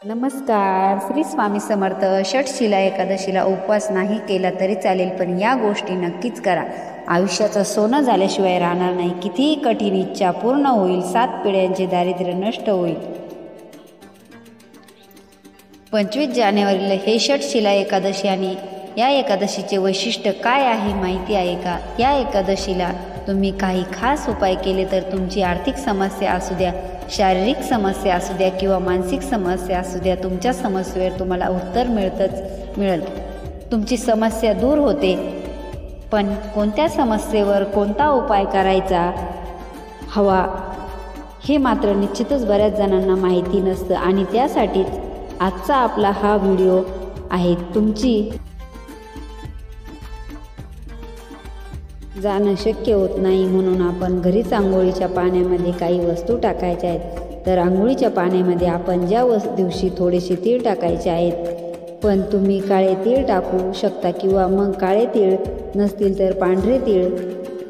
नमस्कार. श्री स्वामी समर्थ. षटशिला एकादशीला उपवास नाही केला तरी चालेल, पण या गोष्टी नक्कीच करा. आयुष्याचं सोनं झाल्याशिवाय राहणार नाही. कितीही कठीण इच्छा पूर्ण होईल. 7 पिढ्यांचे दारिद्र्य नष्ट होईल. 25 जानेवारीला हे षटशिला एकादशी आणि या एकादशीचे वैशिष्ट्य काय आहे माहिती आहे का? या एकादशीला तुम्ही काही खास उपाय केले तर तुमची आर्थिक समस्या असू द्या, शारीरिक समस्या असू द्या किंवा मानसिक समस्या असू द्या, तुमच्या समस्येवर तुम्हाला उत्तर मिळेल. तुमची समस्या दूर होते. पण कोणत्या समस्येवर कोणता उपाय करायचा हवा हे मात्र निश्चितच बऱ्याच जणांना माहिती नसतं आणि त्यासाठीच आजचा आपला हा व्हिडिओ आहे. तुमची जाणं शक्य होत नाही म्हणून आपण घरीच आंघोळीच्या पाण्यामध्ये काही वस्तू टाकायच्या आहेत. तर आंघोळीच्या पाण्यामध्ये आपण ज्या दिवशी थोडेसे तीळ टाकायचे आहेत, पण तुम्ही काळे तीळ टाकू शकता किंवा मग काळे तीळ नसतील तर पांढरे तीळ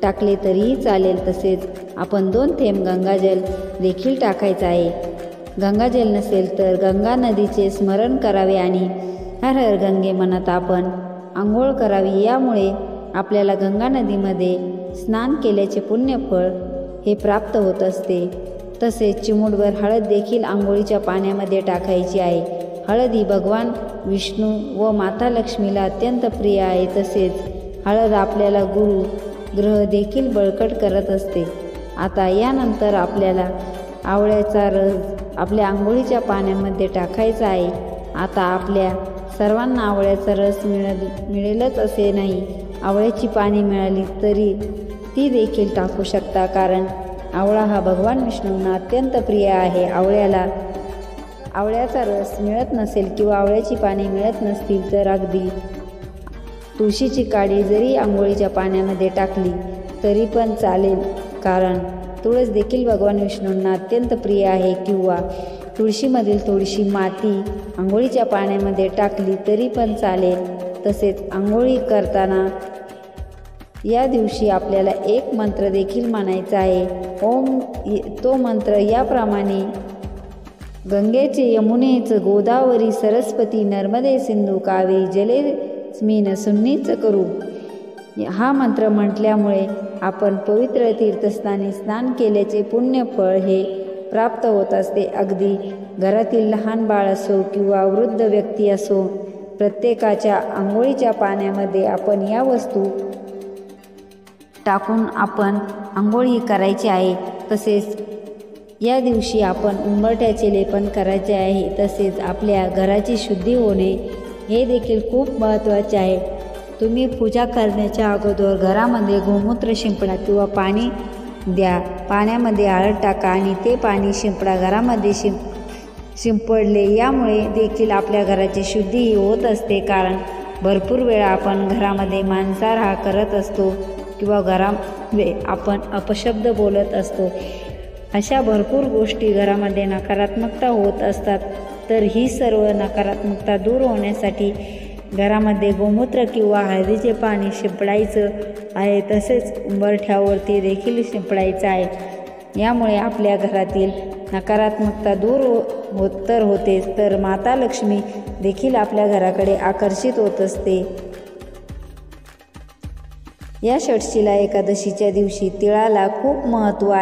टाकले तरीही चालेल. तसेच आपण 2 थेंब गंगाजल देखील टाकायचं आहे. गंगाजल नसेल तर गंगा नदीचे स्मरण करावे आणि हर हर गंगे म्हणत आपण आंघोळ करावी. यामुळे आपल्याला गंगा नदीमध्ये स्नान केल्याचे पुण्यफळ हे प्राप्त होत असते. तसेच चिमूटभर हळद देखील आंघोळीच्या पाण्यामध्ये टाकायची आहे. हळद ही भगवान विष्णू व माता लक्ष्मीला अत्यंत प्रिय आहे. तसेच हळद आपल्याला गुरु ग्रह देखील बळकट करत असते. आता यानंतर आपल्याला आवळ्याचा रस आपल्या आंघोळीच्या पाण्यामध्ये टाकायचा आहे. आता आपल्या सर्वांना आवळ्याचा रस मिळेलच असे नाही. आवळ्याची पाने मिळाली तरी ती देखील टाकू शकता, कारण आवळा हा भगवान विष्णूंना अत्यंत प्रिय आहे. आवळ्याचा रस मिळत नसेल किंवा आवळ्याची पाने मिळत नसतील तर अगदी तुळशीची काडी जरी आंघोळीच्या पाण्यामध्ये टाकली तरी पण चालेल, कारण तुळस देखील भगवान विष्णूंना अत्यंत प्रिय आहे. किंवा तुळशीमधील थोडीशी माती आंघोळीच्या पाण्यामध्ये टाकली तरी पण चालेल. तसेच आंघोळी करताना या दिवशी आपल्याला एक मंत्र देखील म्हणायचा आहे. ओम. तो मंत्र याप्रमाणे: गंगेचे यमुनेच गोदावरी सरस्वती नर्मदे सिंधू कावेरी जलेस्मिन सुन्नीच करू. हा मंत्र म्हटल्यामुळे आपण पवित्र तीर्थस्थानी स्नान केल्याचे पुण्यफळ हे प्राप्त होत असते. अगदी घरातील लहान बाळ असो किंवा वृद्ध व्यक्ती असो, प्रत्येकाच्या आंघोळीच्या पाण्यामध्ये आपण या वस्तू टाकून आपण आंघोळी करायची आहे. तसेच या दिवशी आपण उंबरठ्याचे लेपन करायचे आहे. तसेच आपल्या घराची शुद्धी होणे हे देखील खूप महत्त्वाचे आहे. तुम्ही पूजा करण्याच्या अगोदर घरामध्ये गोमूत्र शिंपडा किंवा पाणी द्या. पाण्यामध्ये हळद टाका आणि ते पाणी शिंपडा. घरामध्ये शिंपडले यामुळे देखील आपल्या घराची शुद्धी होत असते, कारण भरपूर वेळा आपण घरामध्ये मांसाहार करत असतो किंवा घरामध्ये आपण अपशब्द बोलत असतो. अशा भरपूर गोष्टी घरामध्ये नकारात्मकता होत असतात. तर ही सर्व नकारात्मकता दूर होण्यासाठी घरामध्ये गोमूत्र किंवा हळदीचे पाणी शिंपडायचं आहे. तसेच उंबरठ्यावरती देखील शिंपडायचं आहे. यामुळे आपल्या घरातील नकारात्मकता दूर होतेच, तर माता लक्ष्मी देखील आपल्या घराकडे आकर्षित होत असते. या षटशिला एकादशीच्या दिवशी तिळाला खूप महत्त्व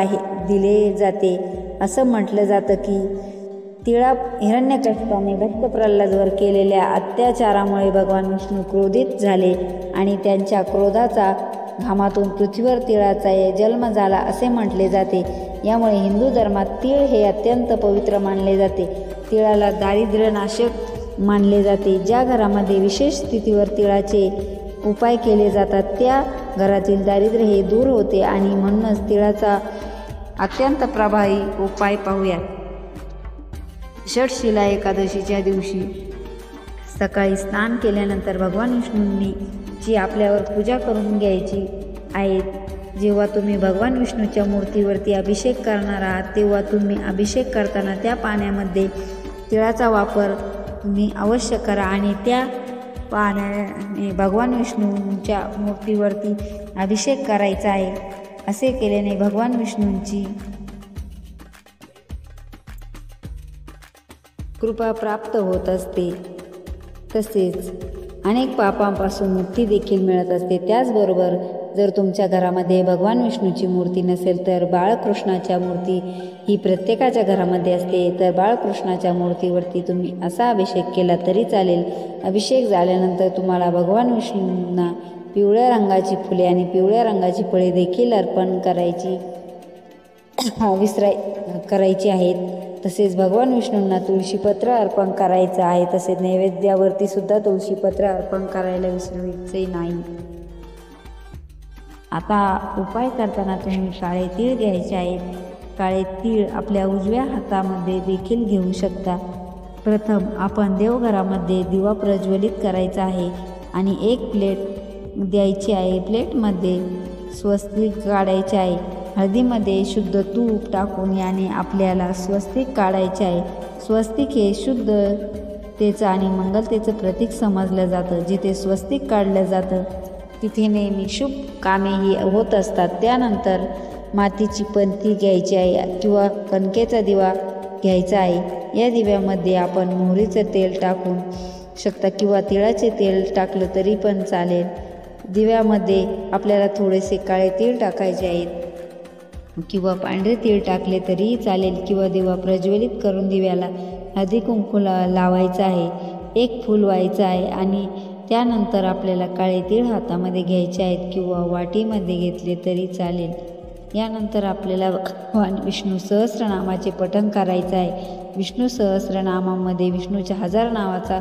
दिले जाते. असं म्हटलं जातं की हिरण्यकश्यपाने भक्त प्रल्हादवर केलेल्या अत्याचारामुळे भगवान विष्णू क्रोधित झाले आणि त्यांच्या क्रोधाचा घामातून पृथ्वीवर तिळाचा जन्म झाला असे म्हटले जाते. यामुळे हिंदू धर्मात तीळ हे अत्यंत पवित्र मानले जाते. तिळाला दारिद्र्यनाशक मानले जाते. ज्या घरामध्ये विशेष स्थितीवर तिळाचे उपाय केले जातात त्या घरातील दारिद्र्य हे दूर होते आणि म्हणूनच तिळाचा अत्यंत प्रभावी उपाय पाहूयात. षटशिला एकादशीच्या दिवशी सकाळी स्नान केल्यानंतर भगवान विष्णूंची आपल्यावर पूजा करून घ्यायची आहे. जेव्हा तुम्ही भगवान विष्णूच्या मूर्तीवरती अभिषेक करणार आहात तेव्हा तुम्ही अभिषेक करताना त्या पाण्यामध्ये तिळाचा वापर तुम्ही अवश्य करा आणि त्या पाण्याने भगवान विष्णूंच्या मूर्तीवरती अभिषेक करायचा आहे. असे केल्याने भगवान विष्णूंची कृपा प्राप्त होत असते. तसेच अनेक पापांपासून मुक्ती देखील मिळत असते. त्याचबरोबर जर तुमच्या घरामध्ये भगवान विष्णूची मूर्ती नसेल तर बाळकृष्णाच्या मूर्ती ही प्रत्येकाच्या घरामध्ये असते. तर बाळकृष्णाच्या मूर्तीवरती तुम्ही असा अभिषेक केला तरी चालेल. अभिषेक झाल्यानंतर तुम्हाला भगवान विष्णूंना पिवळ्या रंगाची फुले आणि पिवळ्या रंगाची फळे देखील अर्पण करायची आहेत. तसेच भगवान विष्णूंना तुळशीपत्र अर्पण करायचं आहे. तसेच नैवेद्यावरती सुद्धा तुळशीपत्र अर्पण करायला विसरायचे नाही. आता उपाय करताना तुम्ही काळे तीळ घ्यायचे आहेत. काळे तीळ आपल्या उजव्या हातामध्ये देखील घेऊ शकता. प्रथम आपण देवघरामध्ये दिवा प्रज्वलित करायचा आहे आणि एक प्लेट द्यायची आहे. प्लेटमध्ये स्वस्तिक काढायचे आहे. हळदीमध्ये शुद्ध तूप टाकून याने आपल्याला स्वस्तिक काढायचे आहे. स्वस्तिक हे शुद्धतेचं आणि मंगलतेचं प्रतीक समजलं जातं. जिथे स्वस्तिक काढलं जातं तिथे नेहमी शुभ कामेही होत असतात. त्यानंतर मातीची पंती घ्यायची आहे किंवा कणकेचा दिवा घ्यायचा आहे. या दिव्यामध्ये आपण मोहरीचं तेल टाकून शकता किंवा तिळाचे तेल टाकलं तरी पण चालेल. दिव्यामध्ये आपल्याला थोडेसे काळे तीळ टाकायचे आहेत किंवा पांढरे तीळ टाकले तरीही चालेल किंवा दिवा प्रज्वलित करून दिव्याला हळदी कुंकू लावायचं आहे. एक फूल व्हायचं आहे आणि त्यानंतर आपल्याला काळे तीळ हातामध्ये घ्यायचे आहेत किंवा वाटीमध्ये घेतले तरी चालेल. यानंतर आपल्याला भगवान विष्णू सहस्रनामाचे पठण करायचं आहे. विष्णू सहस्रनामामध्ये विष्णूच्या 1000 नावाचा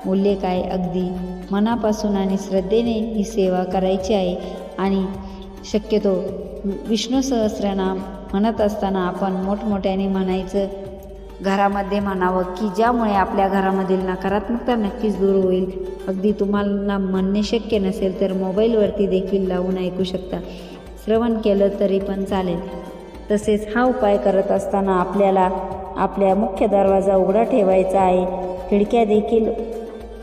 उल्लेख आहे. अगदी मनापासून आणि श्रद्धेने ही सेवा करायची आहे. आणि शक्यतो विष्णू सहस्रनाम म्हणत असताना आपण मोठमोठ्याने म्हणायचं, घरामध्ये म्हणावं की ज्यामुळे आपल्या घरामधील नकारात्मकता नक्कीच दूर होईल. अगदी तुम्हाला म्हणणे शक्य नसेल तर मोबाईलवरती देखील लावून ऐकू शकता. श्रवण केलं तरी पण चालेल. तसेच हा उपाय करत असताना आपल्याला आपल्या मुख्य दरवाजा उघडा ठेवायचा आहे. खिडक्या देखील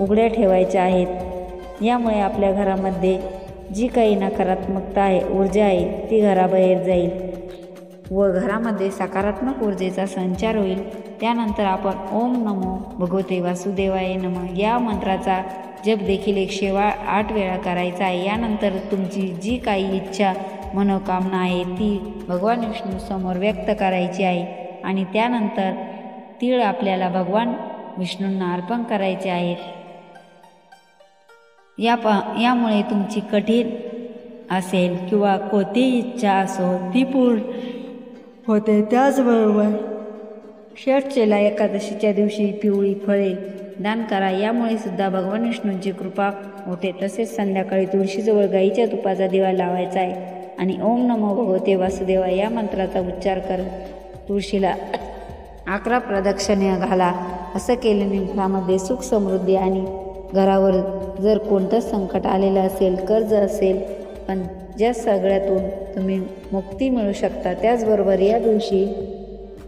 उघड्या ठेवायच्या आहेत. यामुळे आपल्या घरामध्ये जी काही नकारात्मकता आहे, ऊर्जा आहे, ती घराबाहेर जाईल व घरामध्ये सकारात्मक ऊर्जेचा संचार होईल. त्यानंतर आपण ओम नमो भगवते वासुदेवाय नमः या मंत्राचा जप देखील 108 वेळा करायचा आहे. यानंतर तुमची जी काही इच्छा मनोकामना आहे ती भगवान विष्णू समोर व्यक्त करायची आहे आणि त्यानंतर तीळ आपल्याला भगवान विष्णूंना अर्पण करायचे आहेत. यामुळे तुमची कठीण असेल किंवा कोणतीही इच्छा असो ती पूर्ण होते. त्याचबरोबर षटचेला एकादशीच्या दिवशी पिवळी फळे दान करा. यामुळे सुद्धा भगवान विष्णूंची कृपा होते. तसेच संध्याकाळी तुळशीजवळ गाईच्या तुपाचा दिवा लावायचा आहे आणि ओम नमो भगवते वासुदेवा या मंत्राचा उच्चार करत तुळशीला 11 प्रदक्षिणे घाला. असं केल्याने घरामध्ये सुख समृद्धी आणि घरावर जर कोणतं संकट आलेलं असेल, कर्ज असेल, पण ज्या सगळ्यातून तुम्ही मुक्ती मिळू शकता. त्याचबरोबर या दिवशी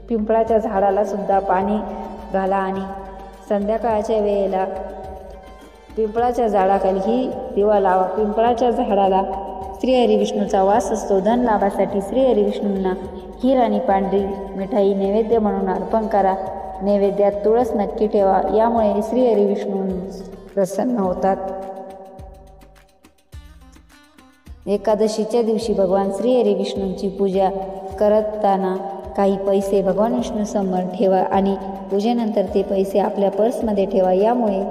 पिंपळाच्या झाडाला सुद्धा पाणी घाला आणि संध्याकाळच्या वेळेला पिंपळाच्या झाडाखाली ही दिवा लावा. पिंपळाच्या झाडाला श्रीहरी विष्णूचा वास असतो. धन लाभासाठी श्रीहरी विष्णूंना खीर आणि पांढरी मिठाई नैवेद्य म्हणून अर्पण करा. नैवेद्यात तुळस नक्की ठेवा. यामुळे श्रीहरी विष्णू प्रसन्न होतात. एकादशीच्या दिवशी भगवान श्रीहरी विष्णूंची पूजा करताना काही पैसे भगवान विष्णू समोर ठेवा आणि पूजेनंतर ते पैसे आपल्या पर्समध्ये ठेवा. यामुळे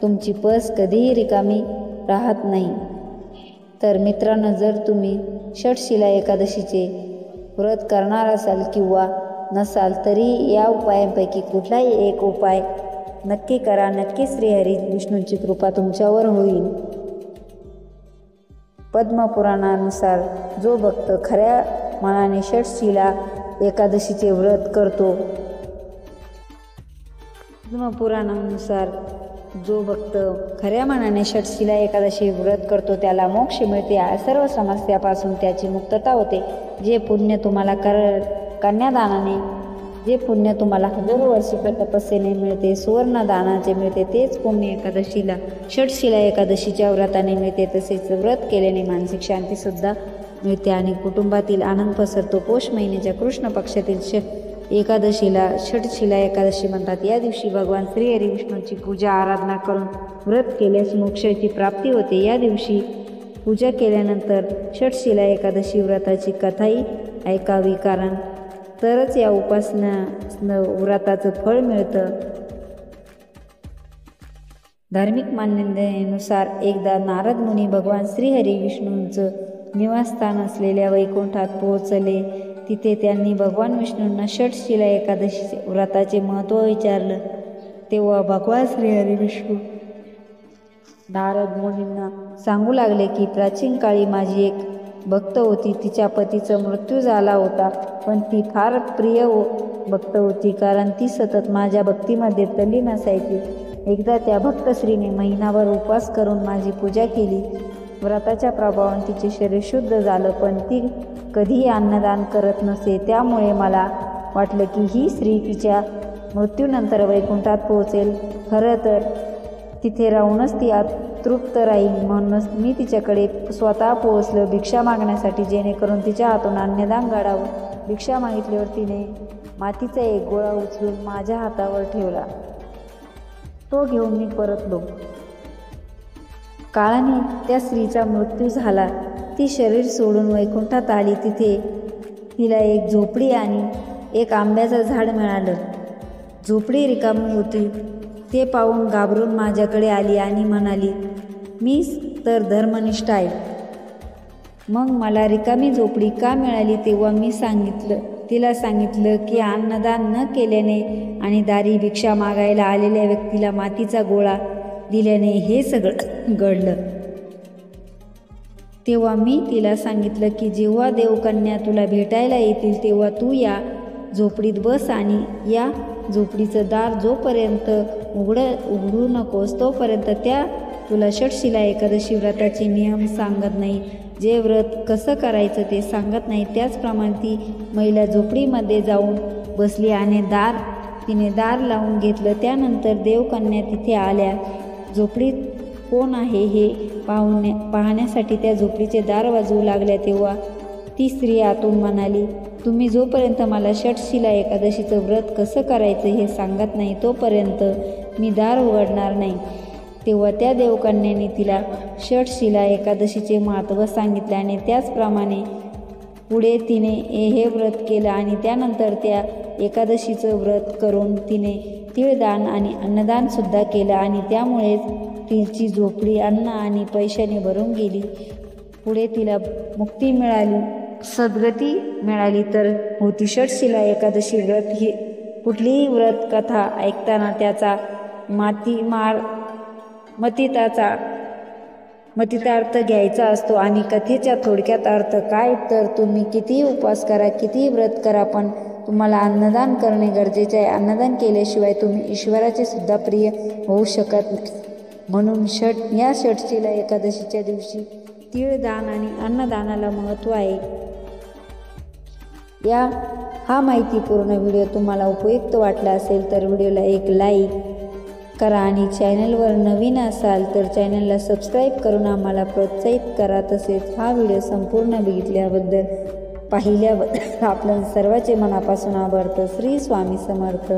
तुमची पर्स कधीही रिकामी राहत नाही. तर मित्रांनो, जर तुम्ही षटशिला एकादशीचे व्रत करणार असाल किंवा नसाल तरी या उपायांपैकी कुठलाही एक उपाय नक्की करा. नक्की श्रीहरी विष्णूंची कृपा तुमच्यावर होईल. पद्मपुराणानुसार जो भक्त खऱ्या मनाने षटशिला एकादशीचे व्रत करतो, पद्मपुराणानुसार जो भक्त खऱ्या मनाने षटशिला एकादशी व्रत करतो त्याला मोक्ष मिळते. सर्व समस्यापासून त्याची मुक्तता होते. जे पुण्य तुम्हाला कन्यादानाने, जे पुण्य तुम्हाला हजारो वर्षी तपस्येने मिळते, सुवर्णदानाचे मिळते, तेच पुण्य एकादशीला षटशिला एकादशीच्या व्रताने मिळते. तसेच व्रत केल्याने मानसिक शांतीसुद्धा मिळते आणि कुटुंबातील आनंद पसरतो. पौष महिन्याच्या कृष्ण पक्षातील एकादशीला षटशिला एकादशी म्हणतात। या दिवशी भगवान श्रीहरी विष्णूंची पूजा आराधना करून व्रत केल्यास मोक्षाची प्राप्ती होते। या दिवशी पूजा केल्यानंतर षटशिला एकादशी व्रताची कथाही ऐकावी, कारण तरच या उपासना व्रताचं फळ मिळतं। धार्मिक मान्यतेनुसार एकदा नारद मुनी भगवान श्रीहरी विष्णूंचं निवासस्थान असलेल्या वैकुंठात पोहोचले। तिथे त्यांनी भगवान विष्णूंना षटशिला एकादशी व्रताचे महत्त्व विचारलं। तेव्हा भगवान श्रीहरी विष्णू नारद मुनींना सांगू लागले की प्राचीन काळी माझी एक भक्त होती, तिच्या पतीचा मृत्यू झाला होता, पण ती फार प्रिय भक्त होती, कारण ती सतत माझ्या भक्तीमध्ये तल्लीन असायची। एकदा त्या भक्तश्रीने महिनाभर उपवास करून माझी पूजा केली। व्रताच्या प्रभावाने तिचे शरीर शुद्ध झालं, पण ती कधीही अन्नदान करत नसे। त्यामुळे मला वाटलं की ही स्त्री तिच्या मृत्यूनंतर वैकुंठात पोहोचेल। खरं तर तिथे राहूनच ती तृप्त राहील, म्हणूनच मी तिच्याकडे स्वतः पोहोचलो भिक्षा मागण्यासाठी, जेणेकरून तिच्या हातून अन्नदान घडावं। भिक्षा मागितल्यावर तिने मातीचा एक गोळा उचलून माझ्या हातावर ठेवला। तो घेऊन मी परतलो। काळाने त्या स्त्रीचा मृत्यू झाला। ती शरीर सोडून वैकुंठात आली। तिथे तिला एक झोपडी आणि एक आंब्याचं झाड मिळालं। झोपडी रिकामी होती। ते पाहून घाबरून माझ्याकडे आली आणि म्हणाली, मी तर धर्मनिष्ठ आहे, मग मला रिकामी झोपडी का मिळाली? तेव्हा मी तिला सांगितलं की अन्नदान न केल्याने आणि दारी भिक्षा मागायला आलेल्या व्यक्तीला मातीचा गोळा दिल्याने हे सगळं घडलं। तेव्हा मी तिला सांगितलं की जेव्हा देवकन्या तुला भेटायला येतील तेव्हा तू या झोपडीत बस आणि या झोपडीचं दार जोपर्यंत उघडू नकोस तोपर्यंत त्या तुला षटशिला एकादशी व्रताचे नियम सांगत नाही, जे व्रत कसं करायचं ते सांगत नाही। त्याचप्रमाणे ती महिला झोपडीमध्ये जाऊन बसली आणि तिने दार लावून घेतलं। त्यानंतर देवकन्या तिथे आल्या। झोपडीत कोण आहे हे पाहण्यासाठी त्या झोपडीचे दार वाजवू लागल्या। तेव्हा ती स्त्री आतून म्हणाली, तुम्ही जोपर्यंत मला षटशिला एकादशीचं व्रत कसं करायचं हे सांगत नाही तोपर्यंत मी दार उघडणार नाही। तेव्हा त्या देवकन्याने तिला षटशिला एकादशीचे महत्त्व सांगितले आणि त्याचप्रमाणे पुढे तिने हे व्रत केलं आणि त्यानंतर त्या एकादशीचं व्रत करून तिने तीळदान आणि अन्नदानसुद्धा केलं आणि त्यामुळेच तिची झोपडी अन्न आणि पैशाने भरून गेली। पुढे तिला मुक्ती मिळाली, सद्गती मिळाली तर होती। षटशिला एकादशी व्रत ही कुठलीही व्रत कथा ऐकताना त्याचा मतितार्थ घ्यायचा असतो आणि कथेच्या थोडक्यात अर्थ काय तर तुम्ही कितीही उपवास करा, कितीही व्रत करा, पण तुम्हाला अन्नदान करणे गरजेचे आहे। अन्नदान केल्याशिवाय तुम्ही ईश्वराचे सुद्धा प्रिय होऊ शकत नाही। म्हणून या षटशिला एकादशीच्या दिवशी तीळदान आणि अन्नदानाला महत्त्व आहे। हा माहितीपूर्ण व्हिडिओ तुम्हाला उपयुक्त वाटला असेल तर व्हिडिओला एक लाईक करा आणि चॅनलवर नवीन असाल तर चॅनलला सबस्क्राईब करून आम्हाला प्रोत्साहित करा। तसेच हा व्हिडिओ संपूर्ण पाहिल्याबद्दल आपल्या सर्वांचे मनापासून आभार। श्री स्वामी समर्थ।